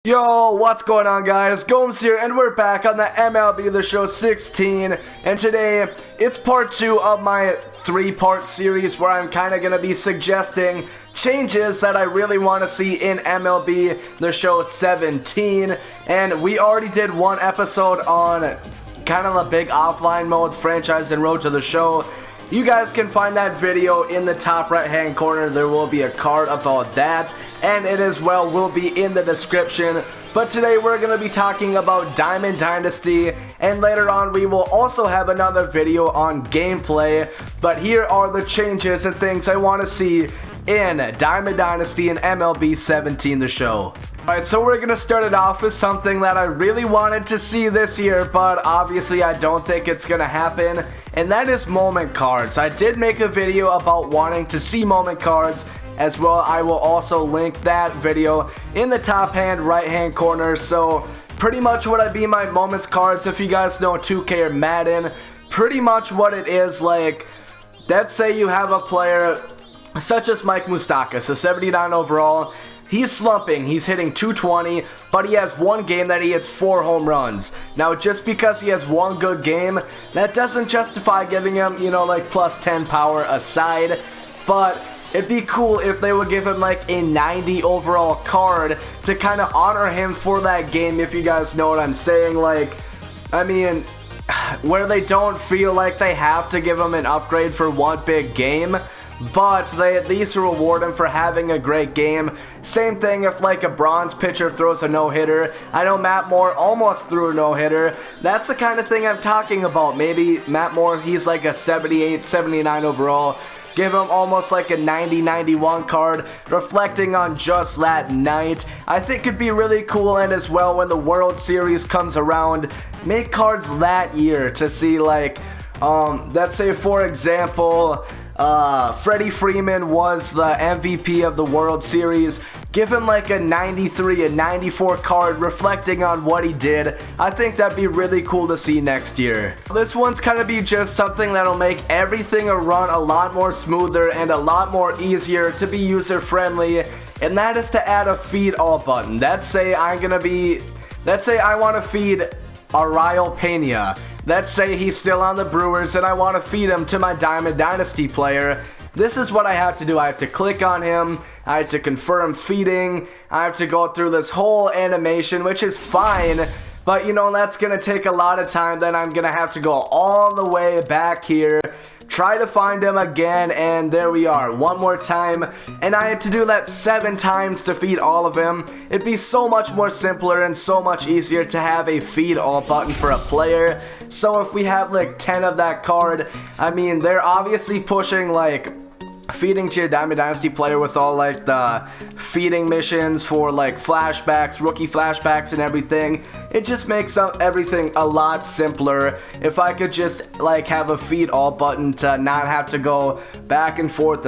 Yo, what's going on, guys? Gomes here, and we're back on the MLB The Show 16, and today, it's part 2 of my 3-part series where I'm kind of going to be suggesting changes that I really want to see in MLB The Show 17, and we already did one episode on kind of the big offline modes, franchise, and road to the show. You guys can find that video in the top right hand corner. There will be a card about that, and it as well will be in the description. But today we're going to be talking about Diamond Dynasty, and later on we will also have another video on gameplay. But here are the changes and things I want to see in Diamond Dynasty and MLB 17 The Show. Alright, so we're going to start it off with something that I really wanted to see this year, but obviously I don't think it's going to happen, and that is moment cards. I did make a video about wanting to see moment cards as well. I will also link that video in the top right hand corner. So pretty much what I be my moments cards, if you guys know 2K or Madden, pretty much what it is, like, let's say you have a player such as Mike Moustakas, a 79 overall. He's slumping, he's hitting 220, but he has one game that he hits 4 home runs. Now, just because he has one good game, that doesn't justify giving him, you know, like plus 10 power aside, but it'd be cool if they would give him like a 90 overall card to kind of honor him for that game, if you guys know what I'm saying. Like, I mean, where they don't feel like they have to give him an upgrade for one big game, but they at least reward him for having a great game. Same thing if like a bronze pitcher throws a no-hitter. I know Matt Moore almost threw a no-hitter. That's the kind of thing I'm talking about. Maybe Matt Moore, he's like a 78, 79 overall. Give him almost like a 90, 91 card, reflecting on just that night. I think it'd be really cool, and as well when the World Series comes around, make cards that year to see, like, let's say for example, Freddie Freeman was the MVP of the World Series. Give him like a 93, a 94 card reflecting on what he did. I think that'd be really cool to see next year. This one's kind of be just something that'll make everything run a lot more smoother and a lot more easier to be user friendly, and that is to add a feed all button. Let's say I want to feed Ariel Pena. Let's say he's still on the Brewers and I want to feed him to my Diamond Dynasty player. This is what I have to do. I have to click on him, I have to confirm feeding, I have to go through this whole animation, which is fine, but you know, that's going to take a lot of time. Then I'm going to have to go all the way back here, try to find him again, and there we are, one more time, and I had to do that 7 times to feed all of them. It'd be so much more simpler and so much easier to have a feed all button for a player. So if we have like 10 of that card, I mean, they're obviously pushing like feeding to your Diamond Dynasty player with all like the feeding missions for like flashbacks, rookie flashbacks and everything. It just makes everything a lot simpler if I could just like have a feed all button to not have to go back and forth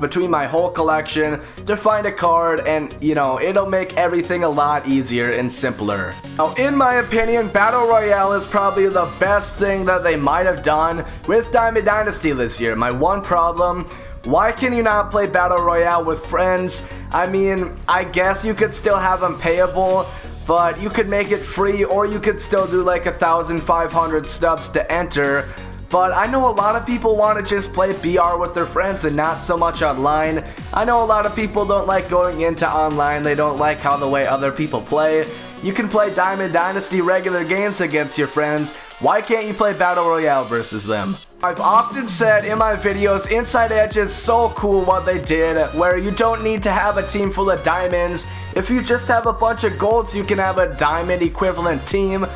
between my whole collection to find a card, and you know, it'll make everything a lot easier and simpler. Now, in my opinion, Battle Royale is probably the best thing that they might have done with Diamond Dynasty this year. My one problem: why can you not play Battle Royale with friends? I mean, I guess you could still have them payable, but you could make it free, or you could still do like 1,500 stubs to enter. But I know a lot of people want to just play BR with their friends and not so much online. I know a lot of people don't like going into online. They don't like how the way other people play. You can play Diamond Dynasty regular games against your friends. Why can't you play Battle Royale versus them? I've often said in my videos, Inside Edge is so cool what they did, where you don't need to have a team full of diamonds. If you just have a bunch of golds, you can have a diamond equivalent team.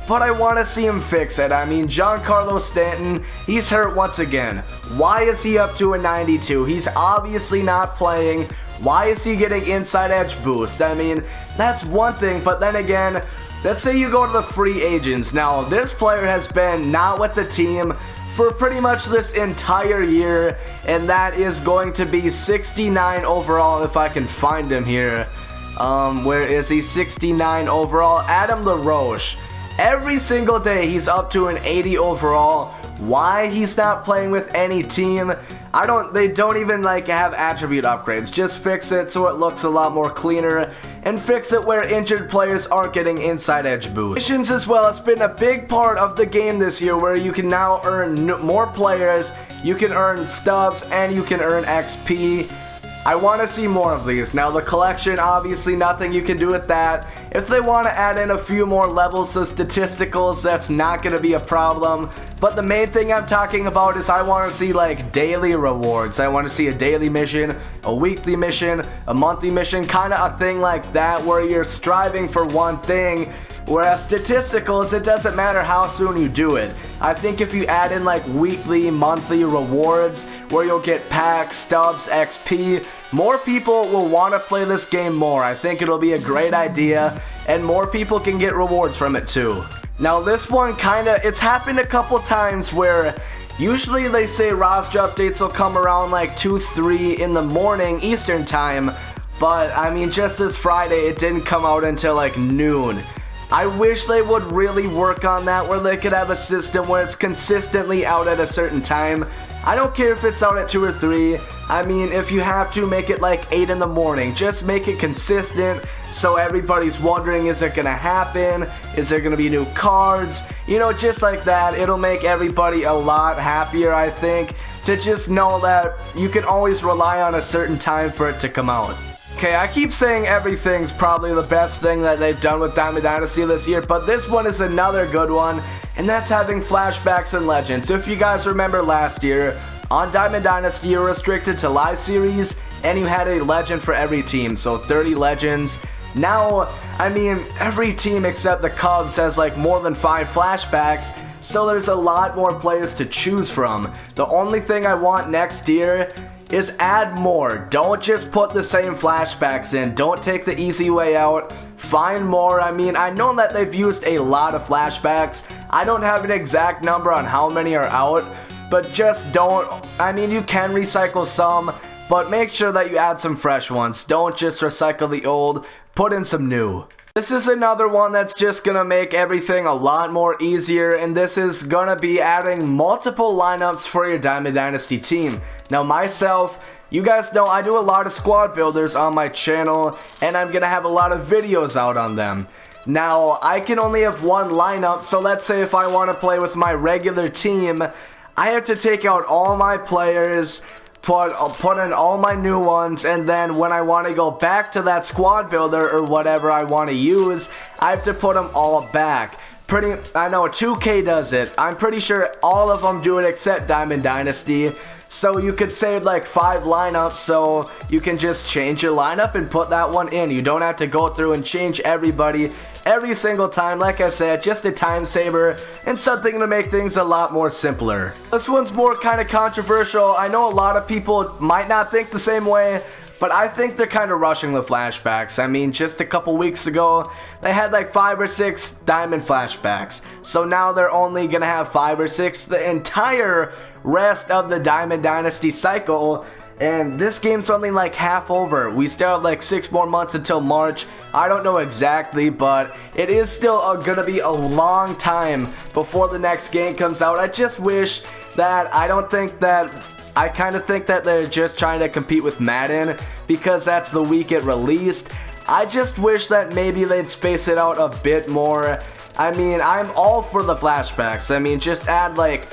But I want to see him fix it. I mean, Giancarlo Stanton, he's hurt once again. Why is he up to a 92? He's obviously not playing. Why is he getting Inside Edge boost? I mean, that's one thing, but then again, let's say you go to the free agents. Now, this player has been not with the team for pretty much this entire year, and that is going to be 69 overall if I can find him here. Where is he? 69 overall. Adam LaRoche. Every single day he's up to an 80 overall. Why he's not playing with any team? They don't even like have attribute upgrades. Just fix it so it looks a lot more cleaner, and fix it where injured players aren't getting inside edge boost. Missions as well, it's been a big part of the game this year where you can now earn more players, you can earn stubs, and you can earn XP. I want to see more of these. Now the collection, obviously nothing you can do with that. If they want to add in a few more levels to statisticals, that's not going to be a problem. But the main thing I'm talking about is I want to see like daily rewards. I want to see a daily mission, a weekly mission, a monthly mission, kind of a thing like that where you're striving for one thing. Whereas statisticals, it doesn't matter how soon you do it. I think if you add in like weekly, monthly rewards where you'll get packs, stubs, XP, more people will want to play this game more. I think it'll be a great idea, and more people can get rewards from it too. Now this one it's happened a couple times where usually they say roster updates will come around like 2, 3 in the morning Eastern time, but I mean just this Friday it didn't come out until like noon. I wish they would really work on that where they could have a system where it's consistently out at a certain time. I don't care if it's out at 2 or 3. I mean, if you have to, make it like 8 in the morning. Just make it consistent so everybody's wondering, is it going to happen? Is there going to be new cards? You know, just like that. It'll make everybody a lot happier, I think, to just know that you can always rely on a certain time for it to come out. Okay, I keep saying everything's probably the best thing that they've done with Diamond Dynasty this year, but this one is another good one, and that's having flashbacks and legends. If you guys remember last year, on Diamond Dynasty you were restricted to live series, and you had a legend for every team, so 30 legends. Now, I mean, every team except the Cubs has like more than 5 flashbacks, so there's a lot more players to choose from. The only thing I want next year is add more. Don't just put the same flashbacks in. Don't take the easy way out. Find more. I mean, I know that they've used a lot of flashbacks. I don't have an exact number on how many are out, but just don't. I mean, you can recycle some, but make sure that you add some fresh ones. Don't just recycle the old. Put in some new. This is another one that's just gonna make everything a lot more easier, and this is gonna be adding multiple lineups for your Diamond Dynasty team. Now myself, you guys know I do a lot of squad builders on my channel, and I'm gonna have a lot of videos out on them. Now I can only have one lineup, so let's say if I want to play with my regular team, I have to take out all my players, put in all my new ones, and then when I want to go back to that squad builder or whatever I want to use, I have to put them all back. I know 2K does it. I'm pretty sure all of them do it except Diamond Dynasty. So you could save like 5 lineups, so you can just change your lineup and put that one in. You don't have to go through and change everybody every single time. Like I said, just a time saver and something to make things a lot more simpler. This one's more kind of controversial. I know a lot of people might not think the same way, but I think they're kind of rushing the flashbacks. I mean, just a couple weeks ago, they had like 5 or 6 diamond flashbacks. So now they're only gonna have 5 or 6 the entire rest of the Diamond Dynasty cycle. And this game's only like half over. We still have like 6 more months until March. I don't know exactly, but it is still gonna be a long time before the next game comes out. I just wish that, I kind of think that they're just trying to compete with Madden because that's the week it released. I just wish that maybe they'd space it out a bit more. I mean, I'm all for the flashbacks. I mean, just add like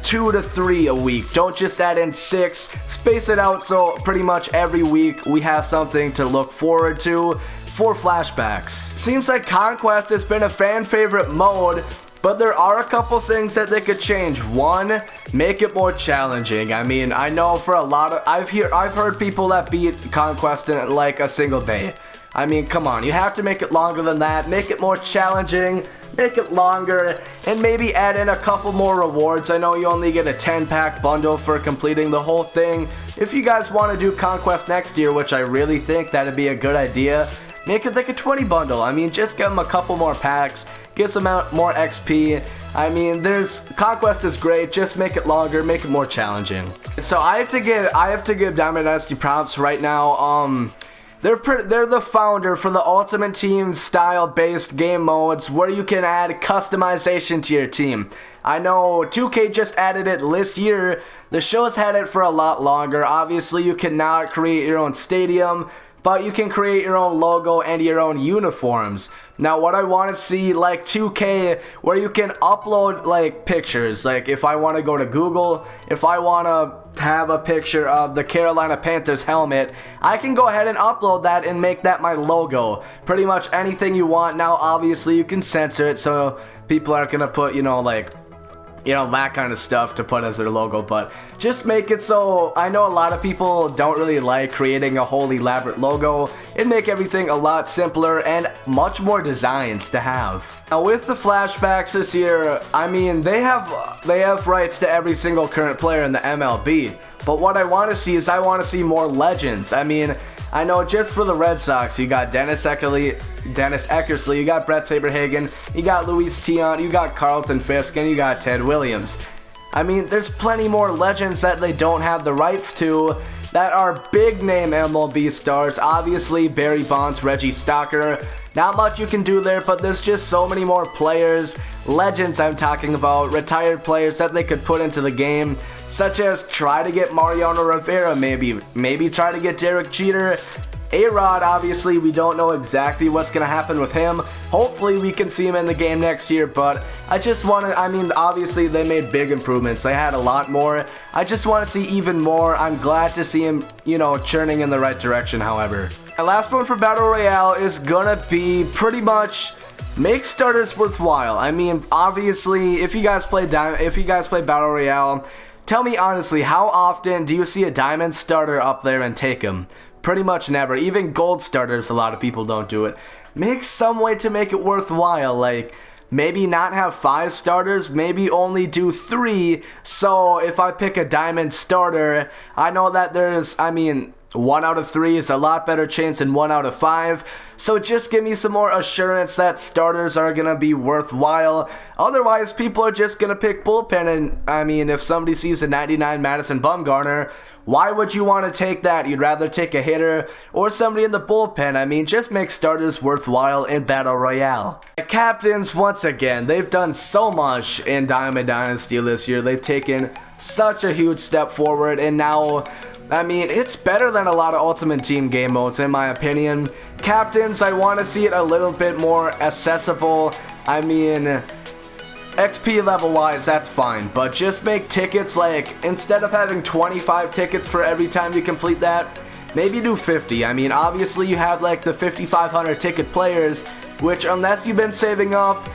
2 to 3 a week. Don't just add in 6. Space it out so pretty much every week we have something to look forward to for flashbacks. Seems like Conquest has been a fan favorite mode, but there are a couple things that they could change. One, make it more challenging. I mean, I know for a lot of, I've heard people that beat Conquest in like a single day. I mean, come on, you have to make it longer than that. Make it more challenging, make it longer, and maybe add in a couple more rewards. I know you only get a 10-pack bundle for completing the whole thing. If you guys want to do Conquest next year, which I really think that'd be a good idea, make it like a 20 bundle. I mean, just give them a couple more packs, give some out more XP. I mean, Conquest is great, just make it longer, make it more challenging. So I have to give Diamond Dynasty props right now. they're the founder for the Ultimate Team style based game modes where you can add customization to your team. I know 2K just added it this year. The show's had it for a lot longer. Obviously, you cannot create your own stadium, but you can create your own logo and your own uniforms. Now, what I want to see, like 2K, where you can upload, like, pictures. Like, if I want to go to Google, if I want to have a picture of the Carolina Panthers helmet, I can go ahead and upload that and make that my logo. Pretty much anything you want. Now, obviously, you can censor it, so people aren't going to put, that kind of stuff to put as their logo, but just make it so. I know a lot of people don't really like creating a whole elaborate logo, and make everything a lot simpler and much more designs to have. Now with the flashbacks this year, I mean, they have rights to every single current player in the MLB, but what I want to see is I want to see more legends. I mean, I know just for the Red Sox, you got Dennis Eckersley, you got Brett Saberhagen, you got Luis Tiant, you got Carlton Fisk, and you got Ted Williams. I mean, there's plenty more legends that they don't have the rights to that are big name MLB stars. Obviously, Barry Bonds, Reggie Stocker. Not much you can do there, but there's just so many more players, legends I'm talking about, retired players that they could put into the game, such as try to get Mariano Rivera, maybe try to get Derek Jeter. A-Rod, obviously, we don't know exactly what's going to happen with him. Hopefully, we can see him in the game next year, but I just want to, I mean, obviously, they made big improvements. They had a lot more. I just want to see even more. I'm glad to see him, churning in the right direction, however. My last one for Battle Royale is going to be pretty much make starters worthwhile. I mean, obviously, if you guys play Battle Royale, tell me honestly, how often do you see a diamond starter up there and take him? Pretty much never. Even gold starters, a lot of people don't do it. Make some way to make it worthwhile. Like, maybe not have 5 starters, maybe only do 3. So if I pick a diamond starter, I know that there's, 1 out of 3 is a lot better chance than 1 out of 5. So just give me some more assurance that starters are going to be worthwhile. Otherwise, people are just going to pick bullpen. And, if somebody sees a 99 Madison Bumgarner, why would you want to take that? You'd rather take a hitter or somebody in the bullpen. Just make starters worthwhile in Battle Royale. The captains, once again, they've done so much in Diamond Dynasty this year. They've taken such a huge step forward, and now, it's better than a lot of Ultimate Team game modes, in my opinion. Captains, I want to see it a little bit more accessible. XP level wise, that's fine, but just make tickets, like, instead of having 25 tickets for every time you complete that, maybe do 50. Obviously you have like the 5,500 ticket players, which unless you've been saving up,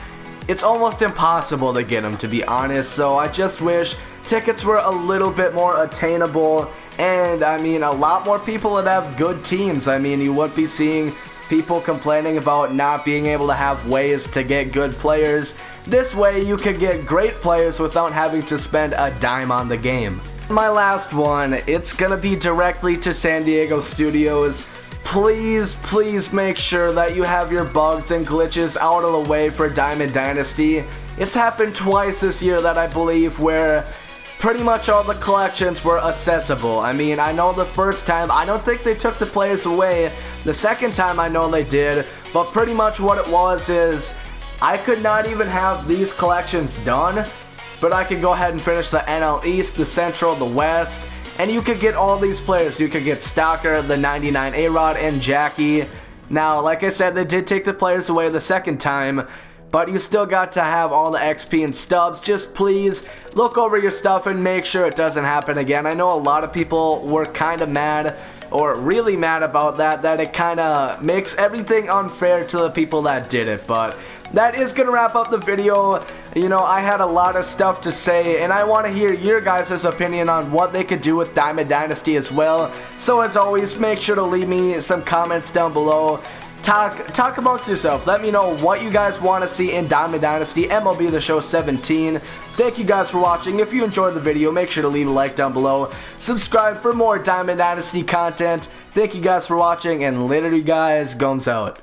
it's almost impossible to get them, to be honest. So I just wish tickets were a little bit more attainable, and a lot more people would have good teams. You would be seeing people complaining about not being able to have ways to get good players. This way you could get great players without having to spend a dime on the game. My last one, it's gonna be directly to San Diego Studios. Please make sure that you have your bugs and glitches out of the way for Diamond Dynasty. It's happened twice this year that I believe where pretty much all the collections were accessible. I know the first time, I don't think they took the players away. The second time I know they did, but pretty much what it was is I could not even have these collections done, but I could go ahead and finish the NL East, the Central, the West, and you could get all these players. You could get Stocker, the 99 A-Rod, and Jackie. Now, like I said, they did take the players away the second time, but you still got to have all the XP and stubs. Just please look over your stuff and make sure it doesn't happen again. I know a lot of people were kind of mad, or really mad about that it kind of makes everything unfair to the people that did it, but that is going to wrap up the video. I had a lot of stuff to say, and I want to hear your guys' opinion on what they could do with Diamond Dynasty as well. So as always, make sure to leave me some comments down below. Talk amongst yourself. Let me know what you guys want to see in Diamond Dynasty MLB The Show 17. Thank you guys for watching. If you enjoyed the video, make sure to leave a like down below. Subscribe for more Diamond Dynasty content. Thank you guys for watching, and later you guys, Gomes out.